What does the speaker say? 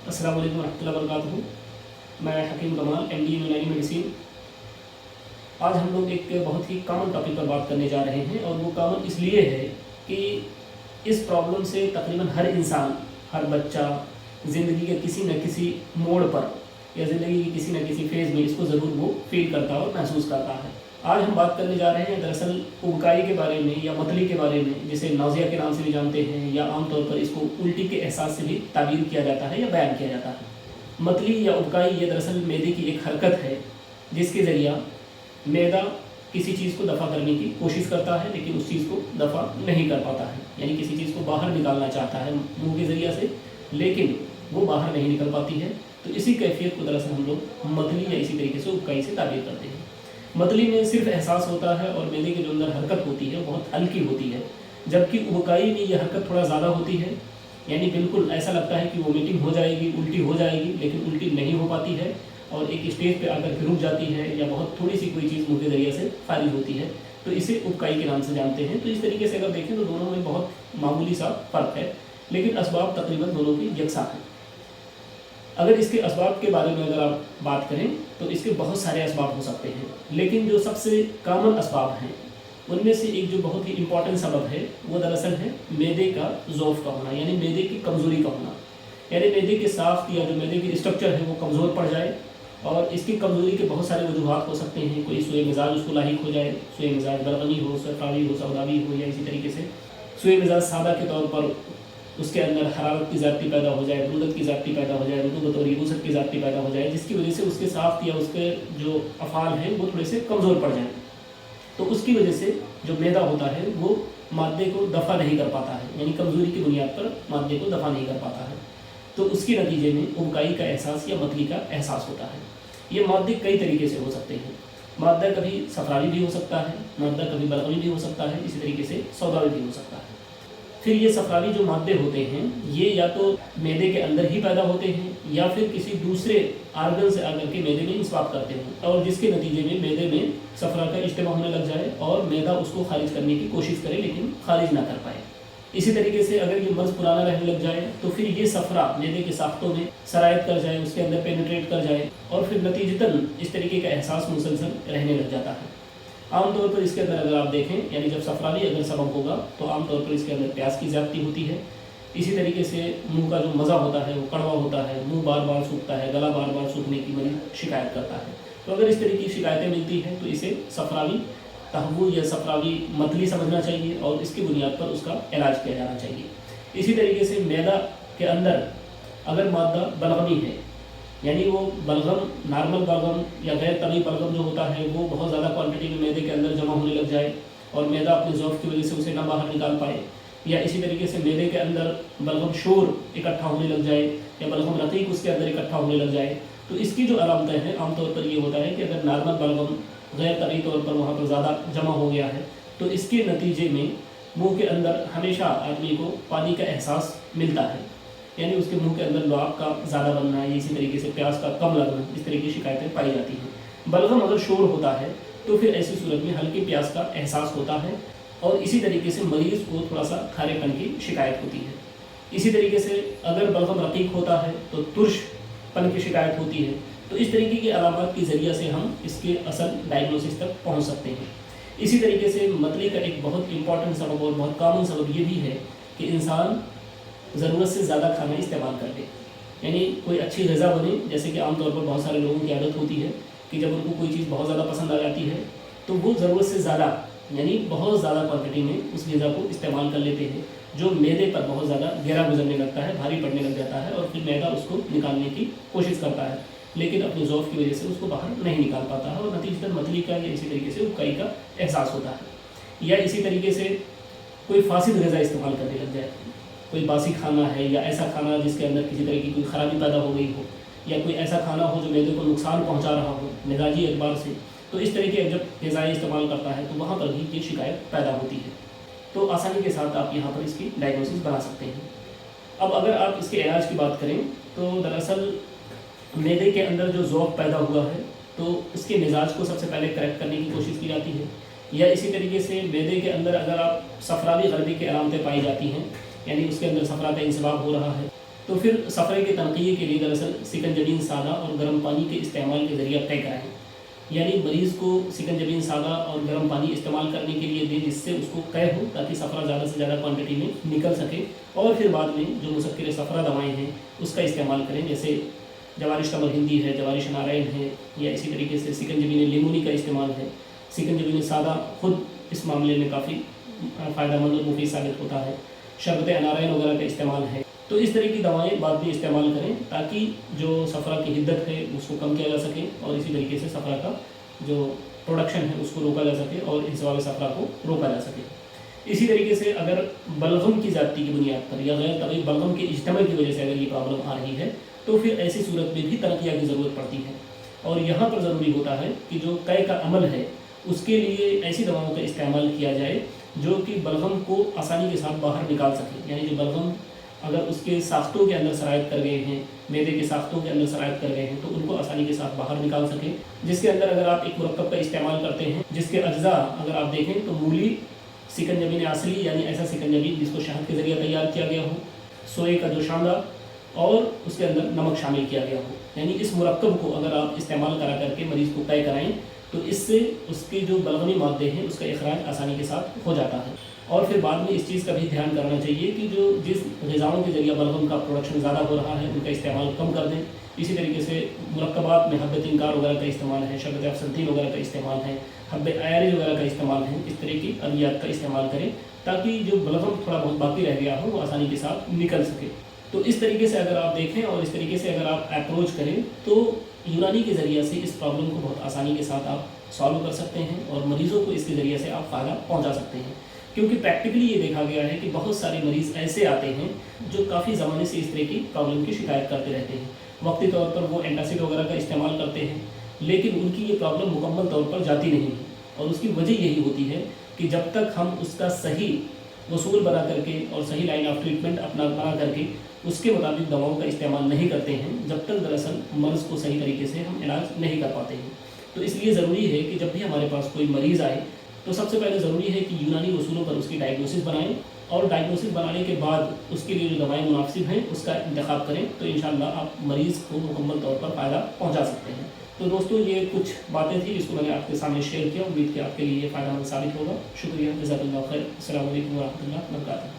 अस्सलाम वालेकुम रहमतुल्लाहि व बरकातुहू। मैं हकीम कमाल MD यूनानी मेडिसिन। आज हम लोग एक बहुत ही कॉमन टॉपिक पर बात करने जा रहे हैं, और वो कॉमन इसलिए है कि इस प्रॉब्लम से तकरीबन हर इंसान, हर बच्चा ज़िंदगी के किसी न किसी मोड़ पर या ज़िंदगी के किसी न किसी फेज़ में इसको ज़रूर वो फील करता है और महसूस करता है। आज हम बात करने जा रहे हैं दरअसल उबकाई के बारे में या मतली के बारे में, जिसे नाज़िया के नाम से भी जानते हैं, या आमतौर पर इसको उल्टी के एहसास से भी ताबीर किया जाता है या बयान किया जाता है। मतली या उबकाई ये दरअसल मैदे की एक हरकत है जिसके ज़रिया मैदा किसी चीज़ को दफ़ा करने की कोशिश करता है, लेकिन उस चीज़ को दफ़ा नहीं कर पाता है। यानी किसी चीज़ को बाहर निकालना चाहता है मुंह के ज़रिया से, लेकिन वो बाहर नहीं निकल पाती है। तो इसी कैफियत को दरअसल हम लोग मतली या इसी तरीके से उबकाई से ताबीर करते हैं। मतली में सिर्फ एहसास होता है और मैदे के जो अंदर हरकत होती है बहुत हल्की होती है, जबकि उबकाई में यह हरकत थोड़ा ज़्यादा होती है। यानी बिल्कुल ऐसा लगता है कि वोमिटिंग हो जाएगी, उल्टी हो जाएगी, लेकिन उल्टी नहीं हो पाती है और एक स्टेज पे आकर के रुक जाती है, या बहुत थोड़ी सी कोई चीज़ मुंह के ज़रिए से खारिज होती है। तो इसे उबकाई के नाम से जानते हैं। तो इस तरीके से अगर देखें तो दोनों में बहुत मामूली सा फ़र्क है, लेकिन असबाब तकरीबन दोनों के यकसा हैं। अगर इसके असबाब के बारे में अगर आप बात करें तो इसके बहुत सारे असबाब हो सकते हैं, लेकिन जो सबसे कॉमन असबाब हैं उनमें से एक जो बहुत ही इम्पॉर्टेंट सबब है वो दरअसल है मैदे का ज़ौफ़ का होना, यानी मैदे की कमज़ोरी का होना। यानी मैदे के साफ्ट या जो मैदे की स्ट्रक्चर है वो कमज़ोर पड़ जाए, और इसकी कमज़ोरी के बहुत सारे वजूहात हो सकते हैं। कोई सूए मिजाज उसको लाहिक हो जाए, सूए मिजाज बलगमी हो, सफ़ावी हो, सौदावी हो, या इसी तरीके से सूए मिजाज सादा के तौर पर उसके अंदर हरारत की ज़्यादती पैदा हो जाए, बरूदत की ज़्यादती पैदा हो जाए, रुतूबत और यबूसत की ज़्यादती पैदा हो जाए, जिसकी वजह से उसके साफ्ट या उसके जो अफ़ाल हैं वो थोड़े से कमज़ोर पड़ जाएँ। तो उसकी वजह से जो मैदा होता है वो मादे को दफ़ा नहीं कर पाता है, यानी कमज़ोरी की बुनियाद पर मादे को दफ़ा नहीं कर पाता है। तो उसके नतीजे में उबकाई का एहसास या मतली का एहसास होता है। ये मादे कई तरीके से हो सकते हैं। मादा कभी सफरावी भी हो सकता है, मादा कभी बलगमी भी हो सकता है, इसी तरीके से सौदावी भी हो सकता है। फिर ये सफरावी जो मादे होते हैं ये या तो मैदे के अंदर ही पैदा होते हैं या फिर किसी दूसरे आर्गन से आकर के मैदे में इंसबाब करते हैं, और जिसके नतीजे में मैदे में सफरा का इज्तिमा होने लग जाए और मैदा उसको खारिज करने की कोशिश करे लेकिन खारिज ना कर पाए। इसी तरीके से अगर ये मर्ज़ पुराना रहने लग जाए तो फिर ये सफरा मैदे के साख्तों में सरायत कर जाए, उसके अंदर पेनिट्रेट कर जाए, और फिर नतीजतन इस तरीके का एहसास मुसलसल रहने लग जाता है। आमतौर पर इसके अंदर अगर आप देखें, यानी जब सफरावी अगर सबब होगा तो आमतौर पर इसके अंदर प्यास की ज़्यादती होती है। इसी तरीके से मुंह का जो मज़ा होता है वो कड़वा होता है, मुंह बार बार सूखता है, गला बार बार सूखने की मरीज़ शिकायत करता है। तो अगर इस तरीके की शिकायतें मिलती हैं तो इसे सफरावी तहव्वुल या सफरावी मतली समझना चाहिए और इसकी बुनियाद पर उसका इलाज किया जाना चाहिए। इसी तरीके से मैदा के अंदर अगर मादा बलगमी है, यानी वो बलगम, नॉर्मल बलगम या गैर तबी बलगम जो होता है वो बहुत ज़्यादा क्वांटिटी में मैदे के अंदर जमा होने लग जाए और मैदा अपने ज़ौफ़ की वजह से उसे ना बाहर निकाल पाए, या इसी तरीके से मैदे के अंदर बलगम शोर इकट्ठा होने लग जाए या बलगम रक़ीक़ उसके अंदर इकट्ठा होने लग जाए, तो इसकी जो अलामतें हैं आमतौर पर ये होता है कि अगर नॉर्मल बलगम गैर तबी तौर पर वहाँ पर ज़्यादा जमा हो गया है तो इसके नतीजे में मुँह के अंदर हमेशा आदमी को पानी का एहसास मिलता है, यानी उसके मुंह के अंदर लुआब का ज़्यादा बनना, या इसी तरीके से प्यास का कम लगना, इस तरीके की शिकायतें पाई जाती हैं। बलगम अगर शोर होता है तो फिर ऐसी सूरत में हल्की प्यास का एहसास होता है, और इसी तरीके से मरीज़ को थोड़ा सा खारेपन की शिकायत होती है। इसी तरीके से अगर बलगम रक़ीक़ होता है तो तुर्शपन की शिकायत होती है। तो इस तरीके की अलामत के ज़रिए से हम इसके असल डायग्नोसिस तक पहुँच सकते हैं। इसी तरीके से मतली का एक बहुत इंपॉर्टेंट सबब और बहुत कॉमन सबब ये भी है कि इंसान ज़रूरत से ज़्यादा खाना इस्तेमाल कर ले। यानी कोई अच्छी ग़िज़ा बने, जैसे कि आमतौर पर बहुत सारे लोगों की आदत होती है कि जब उनको कोई चीज़ बहुत ज़्यादा पसंद आ जाती है तो वो ज़रूरत से ज़्यादा, यानी बहुत ज़्यादा क्वांटिटी में उस ग़िज़ा को इस्तेमाल कर लेते हैं, जो मैदे पर बहुत ज़्यादा गहरा गुजरने लगता है, भारी पड़ने लग जाता है, और फिर मैदा उसको निकालने की कोशिश करता है, लेकिन अपने ज़ौफ़ की वजह से उसको बाहर नहीं निकाल पाता है, और नतीजतन मतली का या इसी तरीके से उबकाई का एहसास होता है। या इसी तरीके से कोई फासिद ग़िज़ा इस्तेमाल करने लग जाए, कोई बासी खाना है या ऐसा खाना जिसके अंदर किसी तरह की कोई ख़राबी पैदा हो गई हो, या कोई ऐसा खाना हो जो मैदे को नुकसान पहुंचा रहा हो मिजाजी एतबार से, तो इस तरीके जब ग़िज़ाएँ इस्तेमाल करता है तो वहाँ पर भी ये शिकायत पैदा होती है। तो आसानी के साथ आप यहाँ पर इसकी डायग्नोसिस बना सकते हैं। अब अगर आप इसके इलाज की बात करें तो दरअसल मैदे के अंदर जो ज़ौफ़ पैदा हुआ है तो उसके मिजाज को सबसे पहले करेक्ट करने की कोशिश की जाती है, या इसी तरीके से मैदे के अंदर अगर आप सफरावी गर्दी की अलामतें पाई जाती हैं, यानी उसके अंदर सफरा का इंसबाब हो रहा है, तो फिर सफ़रे के तनक़िये के लिए दरअसल सिकंजबीन सादा और गर्म पानी के इस्तेमाल के ज़रिए तय कराएँ। यानी मरीज़ को सिकंजबीन सादा और गर्म पानी इस्तेमाल करने के लिए दें, जिससे उसको कय हो, ताकि सफ़रा ज़्यादा से ज़्यादा क्वांटिटी में निकल सके। और फिर बाद में जो मुसक्किर सफ़रा दवाएँ हैं उसका इस्तेमाल करें, जैसे जवारिश तमर हिंदी है, जवारिश नारायण है, या इसी तरीके से सिकंजबीन लिमोनी का इस्तेमाल है। सिकंजबीन सादा खुद इस मामले में काफ़ी फ़ायदेमंद और मुफीद साबित होता है। शरबत अनारैन वगैरह का इस्तेमाल है। तो इस तरह की दवाएं बाद में इस्तेमाल करें, ताकि जो सफ़रा की हिद्दत है उसको कम किया जा सके और इसी तरीके से सफ़रा का जो प्रोडक्शन है उसको रोका जा सके और इंसवाब सफ़रा को रोका जा सके। इसी तरीके से अगर बलगम की ज़्यादती की बुनियाद पर या गैर तबी बलगम के इज्तिमा की वजह से अगर ये प्रॉब्लम आ रही है, तो फिर ऐसी सूरत में भी तनक़िया की ज़रूरत पड़ती है। और यहाँ पर ज़रूरी होता है कि जो कय का अमल है उसके लिए ऐसी दवाओं का इस्तेमाल किया जाए जो कि बलगम को आसानी के साथ बाहर निकाल सके। यानी जो बलगम अगर उसके साख्तों के अंदर शरायत कर गए हैं, मैदे के साख्तों के अंदर शरायत कर गए हैं, तो उनको आसानी के साथ बाहर निकाल सकें। जिसके अंदर अगर आप एक मुरक्कब का इस्तेमाल करते हैं जिसके अज्जा अगर आप देखें तो मूली, सिकंजबीन असली यानी ऐसा सिकंजबीन जिसको शहद के ज़रिए तैयार किया गया हो, सोए का जो शांदा और उसके अंदर नमक शामिल किया गया हो, यानी इस मुरक्कब को अगर आप इस्तेमाल करा करके मरीज़ को तय कराएँ तो इससे उसके जो बलगमी मादे हैं उसका इखराज आसानी के साथ हो जाता है। और फिर बाद में इस चीज़ का भी ध्यान करना चाहिए कि जो जिस ग़िज़ाओं के ज़रिए बलगम का प्रोडक्शन ज़्यादा हो रहा है उनका इस्तेमाल कम कर दें। इसी तरीके से मुरक्कबात में हब्ब तिनकार वगैरह का इस्तेमाल है, शरबत अफसनतीन वगैरह का इस्तेमाल है, हब्ब आयरिज वगैरह का इस्तेमाल है, इस तरह की अद्वियात का इस्तेमाल करें ताकि जो बलगम थोड़ा बहुत बाकी रह गया हो वो आसानी के साथ निकल सके। तो इस तरीके से अगर आप देखें और इस तरीके से अगर आप अप्रोच करें तो यूनानी के ज़रिए से इस प्रॉब्लम को बहुत आसानी के साथ आप सॉल्व कर सकते हैं और मरीज़ों को इसके ज़रिए से आप फ़ायदा पहुंचा सकते हैं। क्योंकि प्रैक्टिकली ये देखा गया है कि बहुत सारे मरीज़ ऐसे आते हैं जो काफ़ी ज़माने से इस तरह की प्रॉब्लम की शिकायत करते रहते हैं। वक्ती तौर पर वो एंटासिड वगैरह का इस्तेमाल करते हैं, लेकिन उनकी ये प्रॉब्लम मुकम्मल तौर पर जाती नहीं है। और उसकी वजह यही होती है कि जब तक हम उसका सही वसूल बना करके और सही लाइन ऑफ ट्रीटमेंट अपना बना करके उसके मुताबिक दवाओं का इस्तेमाल नहीं करते हैं, जब तक दरअसल मर्ज़ को सही तरीके से हम इलाज नहीं कर पाते हैं। तो इसलिए ज़रूरी है कि जब भी हमारे पास कोई मरीज़ आए तो सबसे पहले ज़रूरी है कि यूनानी उसूलों पर उसकी डायग्नोसिस बनाएं और डायग्नोसिस बनाने के बाद उसके लिए जो दवाएं मुनासिब हैं उसका इंतखाब करें, तो इंशाअल्लाह आप मरीज़ को मुकम्मल तौर पर फ़ायदा पहुँचा सकते हैं। तो दोस्तों ये कुछ बातें थी जिसको मैंने आपके सामने शेयर किया। उम्मीद कि आपके लिए फ़ायदेमंद साबित होगा। शुक्रिया, जज़ाकल्लाहु खैर। अस्सलामु अलैकुम व रहमतुल्लाहि व बरकातुहू।